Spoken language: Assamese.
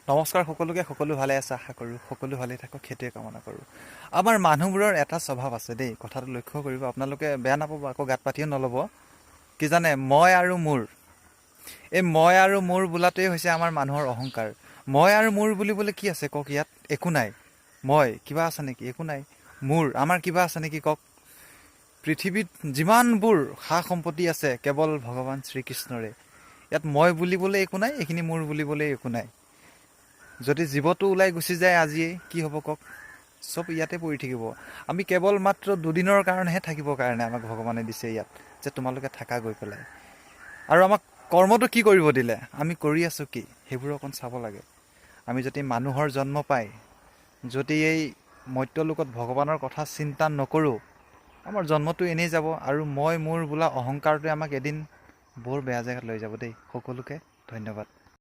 নমস্কাৰ সকলোকে, সকলো ভালে আছে আশা কৰোঁ। সকলো ভালে থাকক সেইটোৱে কামনা কৰোঁ। আমাৰ মানুহবোৰৰ এটা স্বভাৱ আছে দেই, কথাটো লক্ষ্য কৰিব, আপোনালোকে বেয়া নাপাব, আকৌ গাত পাতিও নল'ব। কি জানে, মই আৰু মোৰ, এই মই আৰু মোৰ বোলাটোৱে হৈছে আমাৰ মানুহৰ অহংকাৰ। মই আৰু মোৰ বুলিবলৈ কি আছে কওক? ইয়াত একো নাই। মই কিবা আছে নেকি? একো নাই। মোৰ আমাৰ কিবা আছে নেকি কওক? পৃথিৱীত যিমানবোৰ সা সম্পত্তি আছে কেৱল ভগৱান শ্ৰীকৃষ্ণৰে। ইয়াত মই বুলিবলৈ একো নাই, এইখিনি মোৰ বুলিবলৈ একো নাই। যদি জীৱটো ওলাই গুচি যায় আজিয়ে, কি হ'ব কওক? চব ইয়াতে পৰি থাকিব। আমি কেৱল মাত্ৰ দুদিনৰ কাৰণেহে থাকিবৰ কাৰণে আমাক ভগৱানে দিছে ইয়াত, যে তোমালোকে থাকা গৈ পেলাই। আৰু আমাক কৰ্মটো কি কৰিব দিলে, আমি কৰি আছোঁ কি, সেইবোৰ অকণ চাব লাগে। আমি যদি মানুহৰ জন্ম পাই যদি এই মৰ্ত্যলোকত ভগৱানৰ কথা চিন্তা নকৰোঁ, আমাৰ জন্মটো এনেই যাব। আৰু মই মোৰ বোলা অহংকাৰটোৱে আমাক এদিন বৰ বেয়া জেগাত লৈ যাব দেই। সকলোকে ধন্যবাদ।